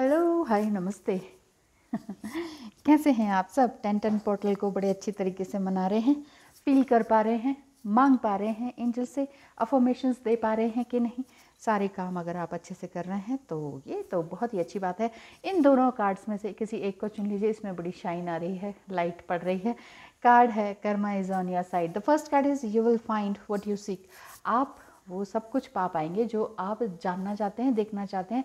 Hello, हाय, नमस्ते। कैसे हैं आप सब? 10-10 पोर्टल को बड़े अच्छी तरीके से मना रहे हैं, फील कर पा रहे हैं, मांग पा रहे हैं एंजल से, अफर्मेशंस दे पा रहे हैं कि नहीं? सारे काम अगर आप अच्छे से कर रहे हैं तो ये तो बहुत ही अच्छी बात है। इन दोनों कार्ड्स में से किसी एक को चुन लीजिए। इसमें बड़ी शाइन आ रही है, लाइट पड़ रही है। कार्ड है Karma is on your side. The first card is you will find what you seek. आप वो सब कुछ पा पाएंगे जो आप जानना चाहते हैं, देखना चाहते हैं,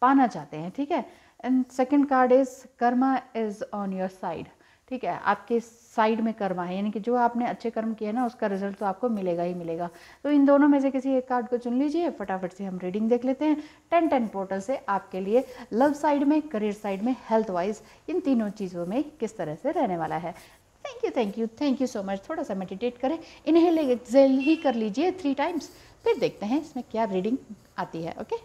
पाना चाहते हैं। ठीक है। And second card is Karma is on your side. ठीक है, आपके साइड में कर्मा है, यानी कि जो आपने अच्छे कर्म किए ना उसका रिजल्ट तो आपको मिलेगा ही मिलेगा। तो इन दोनों में से किसी एक कार्ड को चुन लीजिए। फटाफट से हम रीडिंग देख लेते हैं 10-10 पोर्टल से आपके लिए लव साइड में, करियर साइड में, हेल्थ वाइज, इन तीनों चीज़ों में किस तरह से रहने वाला है। Thank you thank you thank you so much. थोड़ा सा मेडिटेट करें, इनहेल एक्सेल ही कर लीजिए 3 टाइम्स, फिर देखते हैं इसमें क्या रीडिंग आती है। Okay,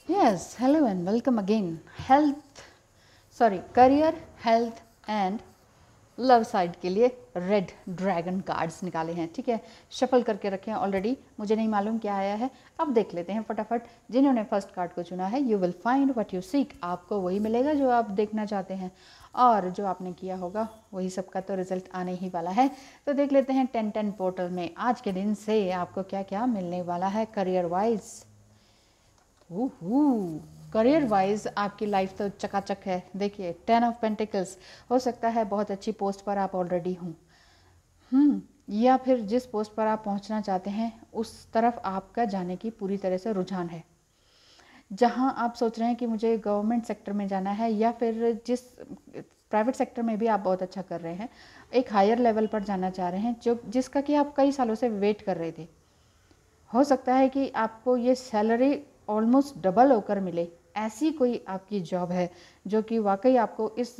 yes, hello and welcome again. Career, health and love side के लिए रेड ड्रैगन कार्ड्स निकाले हैं। ठीक है, शफल करके रखे हैं ऑलरेडी, मुझे नहीं मालूम क्या आया है। अब देख लेते हैं फटाफट। जिन्होंने फर्स्ट कार्ड को चुना है, you will find what you seek, आपको वही मिलेगा जो आप देखना चाहते हैं, और जो आपने किया होगा वही सबका तो रिजल्ट आने ही वाला है। तो देख लेते हैं 10-10 पोर्टल में आज के दिन से आपको क्या क्या मिलने वाला है करियर वाइज। करियर वाइज आपकी लाइफ तो चकाचक है। देखिए 10 ऑफ पेंटिकल्स, हो सकता है बहुत अच्छी पोस्ट पर आप ऑलरेडी हों, या फिर जिस पोस्ट पर आप पहुंचना चाहते हैं उस तरफ आपका जाने की पूरी तरह से रुझान है। जहां आप सोच रहे हैं कि मुझे गवर्नमेंट सेक्टर में जाना है, या फिर जिस प्राइवेट सेक्टर में भी आप बहुत अच्छा कर रहे हैं, एक हायर लेवल पर जाना चाह रहे हैं, जो जिसका कि आप कई सालों से वेट कर रहे थे। हो सकता है कि आपको ये सैलरी ऑलमोस्ट डबल होकर मिले, ऐसी कोई आपकी जॉब है जो कि वाकई आपको इस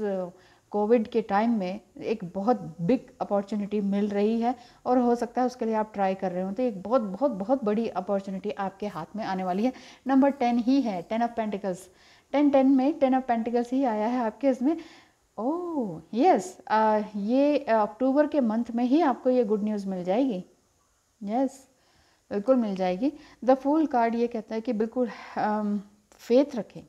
कोविड के टाइम में एक बहुत बिग अपॉर्चुनिटी मिल रही है, और हो सकता है उसके लिए आप ट्राई कर रहे हो। तो एक बहुत बहुत बहुत बड़ी अपॉर्चुनिटी आपके हाथ में आने वाली है। नंबर 10 ही है, 10 ऑफ पेंटिकल्स। 10-10 में 10 ऑफ पेंटिकल्स ही आया है आपके इसमें। ओह यस, ये अक्टूबर के मंथ में ही आपको ये गुड न्यूज़ मिल जाएगी। यस, बिल्कुल मिल जाएगी। द फूल कार्ड ये कहता है कि बिल्कुल फेथ रखें,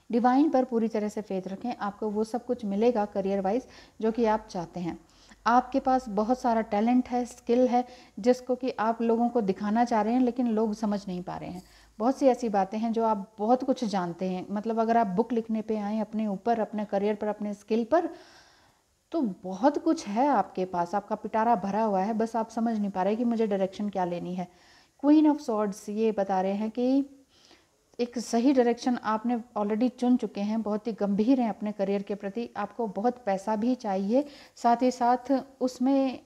डिवाइन पर पूरी तरह से फेथ रखें, आपको वो सब कुछ मिलेगा करियर वाइज जो कि आप चाहते हैं। आपके पास बहुत सारा टैलेंट है, स्किल है, जिसको कि आप लोगों को दिखाना चाह रहे हैं लेकिन लोग समझ नहीं पा रहे हैं। बहुत सी ऐसी बातें हैं जो आप बहुत कुछ जानते हैं, मतलब अगर आप बुक लिखने पे आए अपने ऊपर, अपने करियर पर, अपने स्किल पर, तो बहुत कुछ है आपके पास, आपका पिटारा भरा हुआ है, बस आप समझ नहीं पा रहे कि मुझे डायरेक्शन क्या लेनी है। क्वीन ऑफ सॉर्ड्स ये बता रहे हैं कि एक सही डायरेक्शन आपने ऑलरेडी चुन चुके हैं, बहुत ही गंभीर हैं अपने करियर के प्रति, आपको बहुत पैसा भी चाहिए, साथ ही साथ उसमें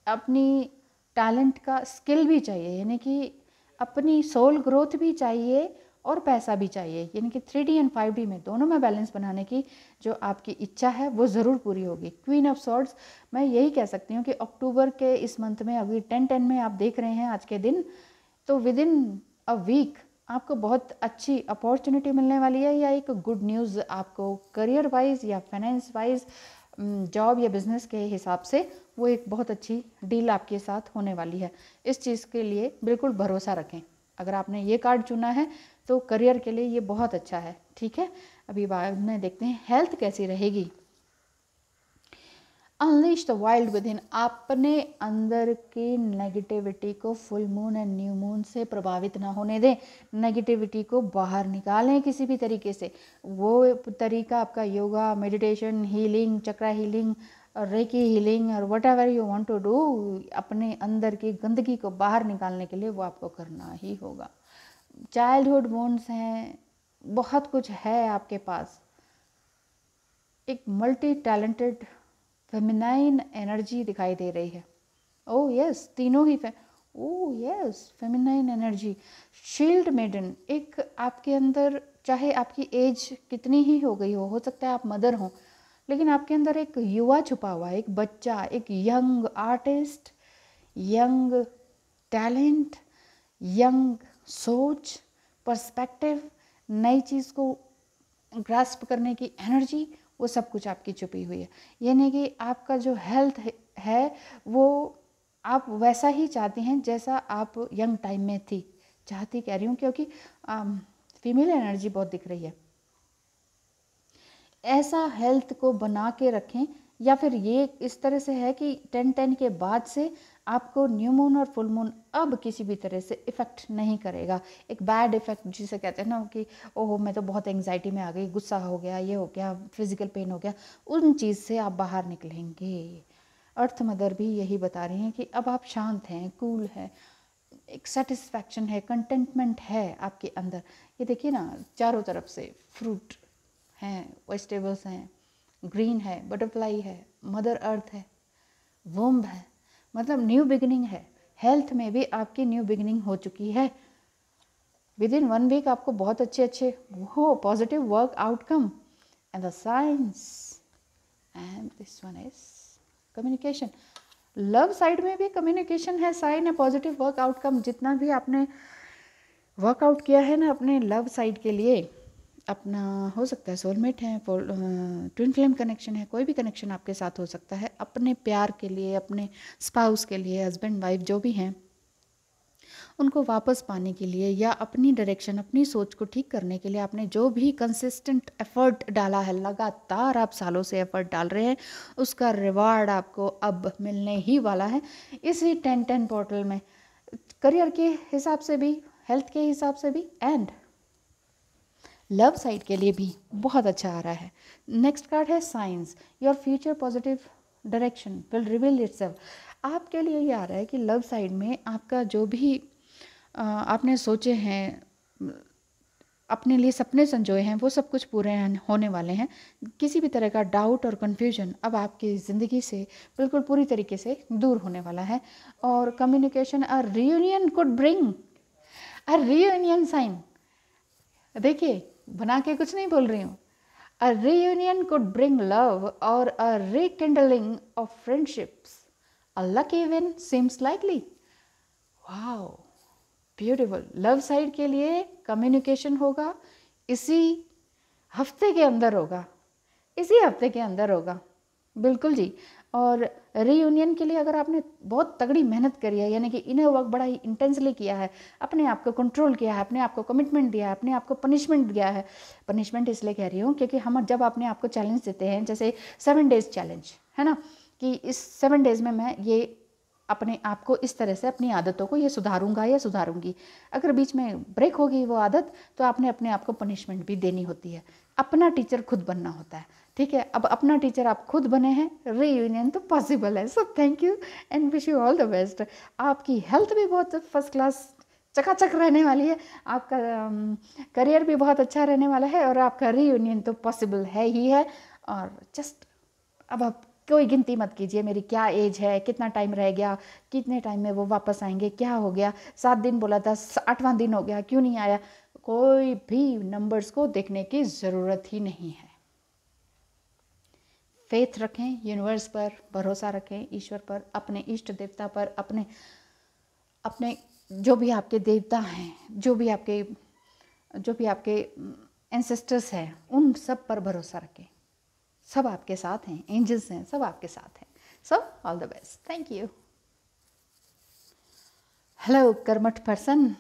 अपनी टैलेंट का स्किल भी चाहिए, यानी कि अपनी सोल ग्रोथ भी चाहिए और पैसा भी चाहिए, यानी कि 3D एंड 5D में दोनों में बैलेंस बनाने की जो आपकी इच्छा है वो ज़रूर पूरी होगी। क्वीन ऑफ सॉर्ड्स, मैं यही कह सकती हूँ कि अक्टूबर के इस मंथ में, अभी 10-10 में आप देख रहे हैं आज के दिन, तो विद इन अ वीक आपको बहुत अच्छी अपॉर्चुनिटी मिलने वाली है, या एक गुड न्यूज़ आपको करियर वाइज या फाइनेंस वाइज, जॉब या बिजनेस के हिसाब से वो एक बहुत अच्छी डील आपके साथ होने वाली है। इस चीज़ के लिए बिल्कुल भरोसा रखें। अगर आपने ये कार्ड चुना है तो करियर के लिए ये बहुत अच्छा है। ठीक है, अभी बाद में देखते हैं हेल्थ कैसी रहेगी। Unleash the wild with in, अपने अंदर की नेगेटिविटी को full moon and new moon से प्रभावित ना होने दें, नेगेटिविटी को बाहर निकालें किसी भी तरीके से। वो तरीका आपका yoga, meditation, healing, chakra healing, reiki healing, और whatever you want to do, अपने अंदर की गंदगी को बाहर निकालने के लिए वो आपको करना ही होगा। चाइल्डहुड वुंड्स हैं, बहुत कुछ है आपके पास, एक मल्टी टैलेंटेड फेमिनाइन एनर्जी दिखाई दे रही है। ओह यस, तीनों ही oh yes, feminine energy, shield maiden, एक आपके अंदर, चाहे आपकी एज कितनी ही हो गई हो सकता है आप मदर हो, लेकिन आपके अंदर एक युवा छुपा हुआ है, एक बच्चा, एक young artist, young talent, young सोच, पर्सपेक्टिव, नई चीज़ को ग्रास्प करने की एनर्जी, वो सब कुछ आपकी छुपी हुई है। यानी कि आपका जो हेल्थ है वो आप वैसा ही चाहती हैं जैसा आप यंग टाइम में थी। चाहती कह रही हूँ क्योंकि फीमेल एनर्जी बहुत दिख रही है। ऐसा हेल्थ को बना के रखें, या फिर ये इस तरह से है कि 10-10 के बाद से आपको न्यू मून और फुल मून अब किसी भी तरह से इफ़ेक्ट नहीं करेगा। एक बैड इफ़ेक्ट जिसे कहते हैं ना कि ओहो मैं तो बहुत एंग्जाइटी में आ गई, गुस्सा हो गया, ये हो गया, फिजिकल पेन हो गया, उन चीज़ से आप बाहर निकलेंगे। अर्थ मदर भी यही बता रही हैं कि अब आप शांत हैं, कूल हैं, एक सेटिस्फैक्शन है, कंटेंटमेंट है आपके अंदर। ये देखिए ना, चारों तरफ से फ्रूट हैं, वेजिटेबल्स हैं, ग्रीन है, बटरफ्लाई है, मदर अर्थ है, वोम्ब है, मतलब न्यू बिगिनिंग है। हेल्थ में भी आपकी न्यू बिगिनिंग हो चुकी है। विद इन 1 वीक आपको बहुत अच्छे हो positive work outcome and the science and this one is communication. Love side में भी कम्युनिकेशन है, साइन है, पॉजिटिव वर्क आउटकम। जितना भी आपने वर्कआउट किया है ना अपने लव साइड के लिए, अपना हो सकता है सोलमेट है, ट्विन फ्लेम कनेक्शन है, कोई भी कनेक्शन आपके साथ हो सकता है, अपने प्यार के लिए, अपने स्पाउस के लिए, हस्बैंड वाइफ जो भी हैं, उनको वापस पाने के लिए या अपनी डायरेक्शन, अपनी सोच को ठीक करने के लिए आपने जो भी कंसिस्टेंट एफर्ट डाला है, लगातार आप सालों से एफर्ट डाल रहे हैं, उसका रिवार्ड आपको अब मिलने ही वाला है इसी 10-10 पोर्टल में। करियर के हिसाब से भी, हेल्थ के हिसाब से भी, एंड लव साइड के लिए भी बहुत अच्छा आ रहा है। नेक्स्ट कार्ड है science. Your future positive direction will reveal itself. आपके लिए ये आ रहा है कि लव साइड में आपका जो भी आपने सोचे हैं, अपने लिए सपने संजोए हैं, वो सब कुछ पूरे होने वाले हैं। किसी भी तरह का डाउट और कन्फ्यूजन अब आपकी ज़िंदगी से बिल्कुल पूरी तरीके से दूर होने वाला है। और communication, a reunion could bring a reunion sign. देखिए, बना के कुछ नहीं बोल रही हूँ। A reunion could bring love और a rekindling of friendships. A lucky event seems likely. Wow, beautiful. Love side के लिए कम्युनिकेशन होगा, इसी हफ्ते के अंदर होगा, इसी हफ्ते के अंदर होगा, बिल्कुल जी। और रीयूनियन के लिए अगर आपने बहुत तगड़ी मेहनत करी है, यानी कि इनर वर्क बड़ा ही इंटेंसली किया है, अपने आप को कंट्रोल किया है, अपने आप को कमिटमेंट दिया है, अपने आप को पनिशमेंट दिया है। पनिशमेंट इसलिए कह रही हूँ क्योंकि हम जब अपने आप को चैलेंज देते हैं, जैसे 7 डेज चैलेंज है ना, कि इस 7 डेज में मैं ये अपने आप को इस तरह से, अपनी आदतों को ये सुधारूंगा या सुधारूंगी। अगर बीच में ब्रेक हो गई वो आदत, तो आपने अपने आप को पनिशमेंट भी देनी होती है। अपना टीचर खुद बनना होता है, ठीक है। अब अपना टीचर आप खुद बने हैं, रीयूनियन तो पॉसिबल है। So thank you and wish you all the best. आपकी हेल्थ भी बहुत फर्स्ट क्लास चकाचक रहने वाली है, आपका करियर भी बहुत अच्छा रहने वाला है, और आपका रीयूनियन तो पॉसिबल है ही है। और जस्ट अब आप कोई गिनती मत कीजिए मेरी क्या एज है, कितना टाइम रह गया, कितने टाइम में वो वापस आएंगे, क्या हो गया, 7 दिन बोला था, 8वां दिन हो गया, क्यों नहीं आया। कोई भी नंबर्स को देखने की ज़रूरत ही नहीं है। फेथ रखें, यूनिवर्स पर भरोसा रखें, ईश्वर पर, अपने इष्ट देवता पर, अपने अपने जो भी आपके देवता हैं, जो भी आपके एंसेस्टर्स हैं, उन सब पर भरोसा रखें। सब आपके साथ हैं, एंजल्स हैं, सब आपके साथ हैं। So all the best, thank you. Hello कर्मठ पर्सन।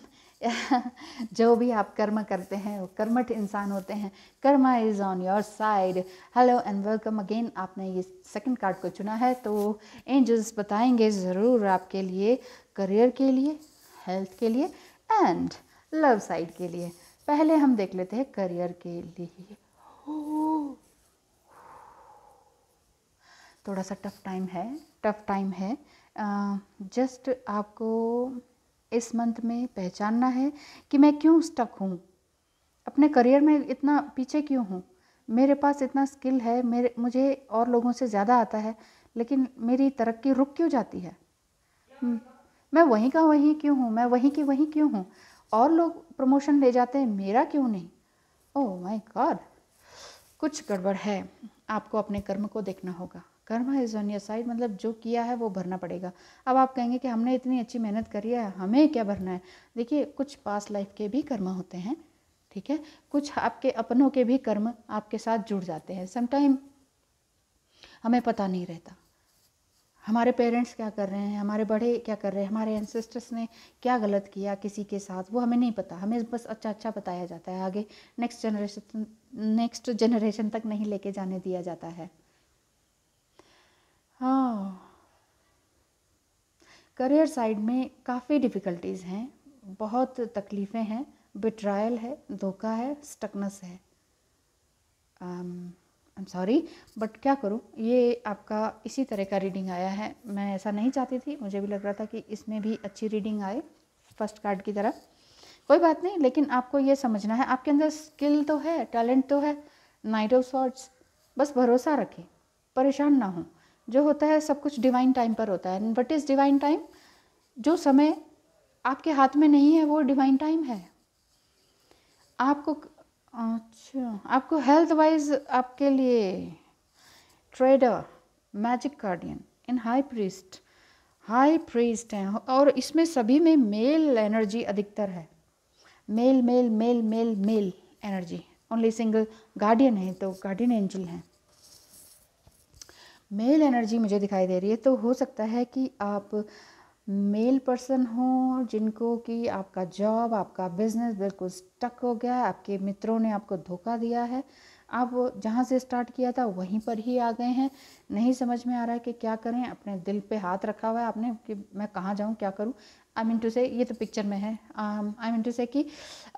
जो भी आप कर्म करते हैं वो कर्मठ इंसान होते हैं। Karma is on your side. Hello and welcome again. आपने ये सेकंड कार्ड को चुना है, तो एंजल्स बताएंगे ज़रूर आपके लिए, करियर के लिए, हेल्थ के लिए एंड लव साइड के लिए। पहले हम देख लेते हैं करियर के लिए। थोड़ा सा टफ टाइम है। जस्ट आपको इस मंथ में पहचानना है कि मैं क्यों स्टक हूँ, अपने करियर में इतना पीछे क्यों हूँ। मेरे पास इतना स्किल है, मुझे और लोगों से ज़्यादा आता है, लेकिन मेरी तरक्की रुक क्यों जाती है। मैं वहीं का वहीं क्यों हूँ, मैं वहीं की वहीं क्यों हूँ। और लोग प्रमोशन ले जाते हैं, मेरा क्यों नहीं। ओह माय गॉड, कुछ गड़बड़ है। आपको अपने कर्म को देखना होगा। कर्म इज ऑन योर साइड, मतलब जो किया है वो भरना पड़ेगा। अब आप कहेंगे कि हमने इतनी अच्छी मेहनत करी है, हमें क्या भरना है। देखिए, कुछ पास्ट लाइफ के भी कर्म होते हैं, ठीक है। कुछ आपके अपनों के भी कर्म आपके साथ जुड़ जाते हैं। समटाइम हमें पता नहीं रहता, हमारे पेरेंट्स क्या कर रहे हैं, हमारे बड़े क्या कर रहे हैं, हमारे एंसेस्टर्स ने क्या गलत किया किसी के साथ, वो हमें नहीं पता। हमें बस अच्छा अच्छा बताया जाता है, आगे नेक्स्ट जनरेशन तक नहीं लेके जाने दिया जाता है। हाँ, करियर साइड में काफ़ी डिफ़िकल्टीज़ हैं, बहुत तकलीफ़ें हैं, बिट्रायल है, धोखा है, स्टकनेस है। आई एम सॉरी, बट क्या करूँ, ये आपका इसी तरह का रीडिंग आया है। मैं ऐसा नहीं चाहती थी, मुझे भी लग रहा था कि इसमें भी अच्छी रीडिंग आए फर्स्ट कार्ड की तरह। कोई बात नहीं, लेकिन आपको ये समझना है आपके अंदर स्किल तो है, टैलेंट तो है। नाइट ऑफ सॉर्ड्स, बस भरोसा रखें, परेशान ना हो। जो होता है सब कुछ डिवाइन टाइम पर होता है। What is divine time? जो समय आपके हाथ में नहीं है वो डिवाइन टाइम है। आपको अच्छा, आपको हेल्थ वाइज आपके लिए trader, magic guardian in high priest हैं, और इसमें सभी में मेल एनर्जी अधिकतर है। Male male male male male energy. Only single guardian है तो गार्डियन एंजल हैं। मेल एनर्जी मुझे दिखाई दे रही है, तो हो सकता है कि आप मेल पर्सन हो जिनको कि आपका जॉब, आपका बिजनेस बिल्कुल स्टक हो गया है, आपके मित्रों ने आपको धोखा दिया है, आप जहाँ से स्टार्ट किया था वहीं पर ही आ गए हैं, नहीं समझ में आ रहा है कि क्या करें, अपने दिल पे हाथ रखा हुआ है आपने कि मैं कहाँ जाऊँ, क्या करूँ। आई मीन टू से, ये तो पिक्चर में है, आई मीन टू से कि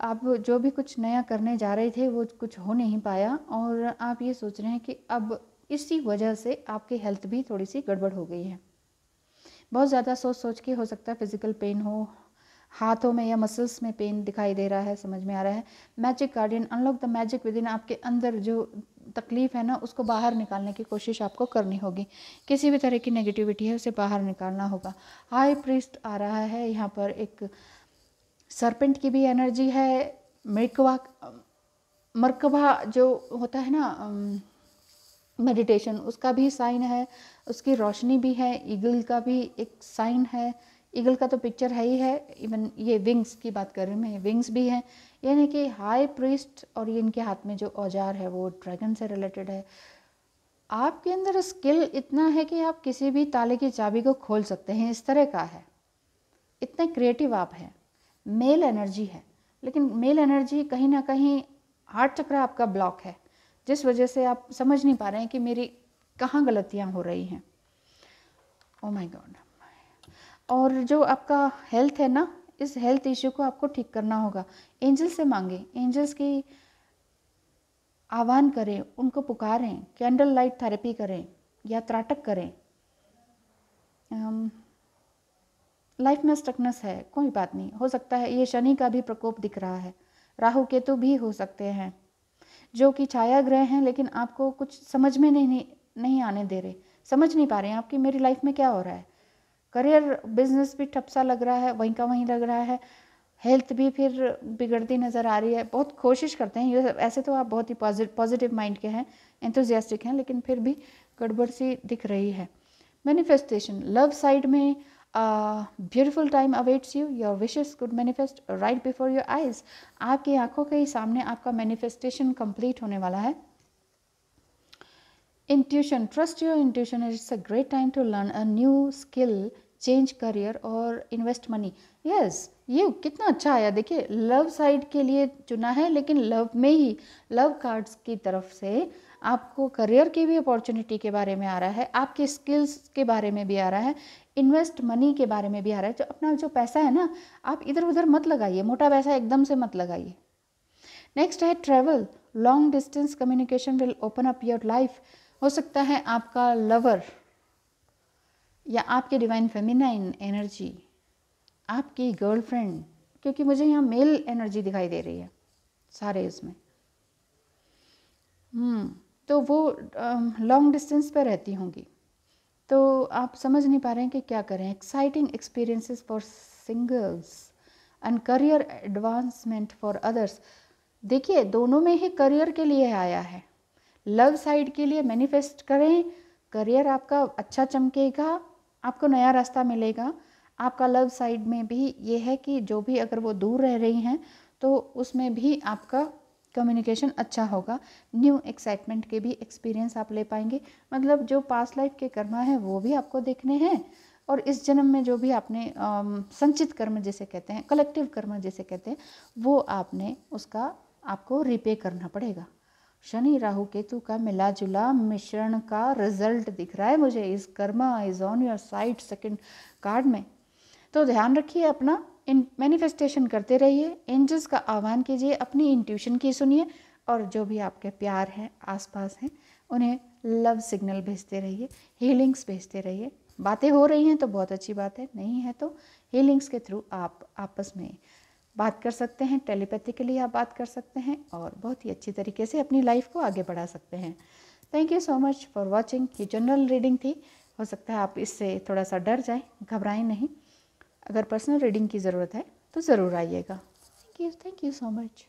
आप जो भी कुछ नया करने जा रहे थे वो कुछ हो नहीं पाया, और आप ये सोच रहे हैं कि अब इसी वजह से आपकी हेल्थ भी थोड़ी सी गड़बड़ हो गई है। बहुत ज़्यादा सोच सोच के हो सकता है फिजिकल पेन हो, हाथों में या मसल्स में पेन दिखाई दे रहा है, समझ में आ रहा है। Magic guardian, unlock the magic with in. आपके अंदर जो तकलीफ़ है ना उसको बाहर निकालने की कोशिश आपको करनी होगी। किसी भी तरह की नेगेटिविटी है उसे बाहर निकालना होगा। हाई प्रीस्ट आ रहा है यहाँ पर, एक सरपेंट की भी एनर्जी है। मरकबा जो होता है ना मेडिटेशन, उसका भी साइन है, उसकी रोशनी भी है। ईगल का भी एक साइन है, ईगल का तो पिक्चर है ही है, इवन ये विंग्स की बात कर रही हूँ मैं, विंग्स भी हैं, यानी कि हाई प्रीस्ट। और ये इनके हाथ में जो औजार है वो ड्रैगन से रिलेटेड है। आपके अंदर स्किल इतना है कि आप किसी भी ताले की चाबी को खोल सकते हैं, इस तरह का है, इतने क्रिएटिव आप हैं। मेल एनर्जी है, लेकिन मेल एनर्जी कहीं ना कहीं हार्ट चक्र आपका ब्लॉक है, जिस वजह से आप समझ नहीं पा रहे हैं कि मेरी कहाँ गलतियाँ हो रही हैं। Oh my God. और जो आपका हेल्थ है ना, इस हेल्थ इश्यू को आपको ठीक करना होगा। एंजल से मांगे, एंजल्स की आह्वान करें, उनको पुकारें, कैंडल लाइट थेरेपी करें या त्राटक करें। लाइफ में स्टकनेस है, कोई बात नहीं, हो सकता है ये शनि का भी प्रकोप दिख रहा है, राहु केतु भी हो सकते हैं जो कि छाया ग्रह हैं, लेकिन आपको कुछ समझ में नहीं आने दे रहे, समझ नहीं पा रहे हैं आपकी मेरी लाइफ में क्या हो रहा है। करियर बिजनेस भी ठप सा लग रहा है, वहीं का वहीं लग रहा है। हेल्थ भी फिर बिगड़ती नज़र आ रही है। बहुत कोशिश करते हैं, ये ऐसे तो आप बहुत ही पॉजिटिव माइंड के हैं, एंथुजियास्टिक हैं, लेकिन फिर भी गड़बड़ सी दिख रही है। मैनिफेस्टेशन, लव साइड में beautiful time awaits you, your wishes could manifest right before your eyes. आपकी आंखों के ही सामने आपका मैनिफेस्टेशन कंप्लीट होने वाला है। Intuition, trust your intuition, it's a great time to learn a new skill, change career और इन्वेस्ट मनी। यस, ये कितना अच्छा आया, देखिए लव साइड के लिए चुना है, लेकिन लव में ही लव कार्ड्स की तरफ से आपको करियर की भी अपॉर्चुनिटी के बारे में आ रहा है, आपके स्किल्स के बारे में भी आ रहा है, इन्वेस्ट मनी के बारे में भी आ रहा है। जो अपना जो पैसा है ना, आप इधर उधर मत लगाइए, मोटा पैसा एकदम से मत लगाइए। नेक्स्ट है travel, long distance communication will open up your life. हो सकता है आपका लवर या आपके डिवाइन फेमिनाइन एनर्जी, आपकी गर्लफ्रेंड, क्योंकि मुझे यहाँ मेल एनर्जी दिखाई दे रही है सारे इसमें, तो वो लॉन्ग डिस्टेंस पे रहती होंगी, तो आप समझ नहीं पा रहे हैं कि क्या करें। Exciting experiences for singles and career advancement for others. देखिए दोनों में ही करियर के लिए आया है। लव साइड के लिए मैनिफेस्ट करें, करियर आपका अच्छा चमकेगा, आपको नया रास्ता मिलेगा। आपका लव साइड में भी ये है कि जो भी अगर वो दूर रह रही हैं तो उसमें भी आपका कम्युनिकेशन अच्छा होगा, न्यू एक्साइटमेंट के भी एक्सपीरियंस आप ले पाएंगे। मतलब जो पास्ट लाइफ के कर्मा है वो भी आपको देखने हैं, और इस जन्म में जो भी आपने संचित कर्म जिसे कहते हैं, कलेक्टिव कर्म जिसे कहते हैं, वो आपने उसका आपको रिपे करना पड़ेगा। शनि राहु केतु का मिला जुला मिश्रण का रिजल्ट दिख रहा है मुझे। इस Karma is on your side second card में। तो ध्यान रखिए, अपना इन मैनिफेस्टेशन करते रहिए, एंजल्स का आह्वान कीजिए, अपनी इंट्यूशन की सुनिए, और जो भी आपके प्यार हैं आसपास हैं उन्हें लव सिग्नल भेजते रहिए, हीलिंग्स भेजते रहिए। बातें हो रही हैं तो बहुत अच्छी बात है, नहीं है तो हीलिंग्स के थ्रू आप आपस में बात कर सकते हैं, टेलीपैथिकली आप बात कर सकते हैं, और बहुत ही अच्छी तरीके से अपनी लाइफ को आगे बढ़ा सकते हैं। Thank you so much for watching. ये जनरल रीडिंग थी, हो सकता है आप इससे थोड़ा सा डर जाएं, घबराएं नहीं। अगर पर्सनल रीडिंग की ज़रूरत है तो ज़रूर आइएगा। Thank you so much.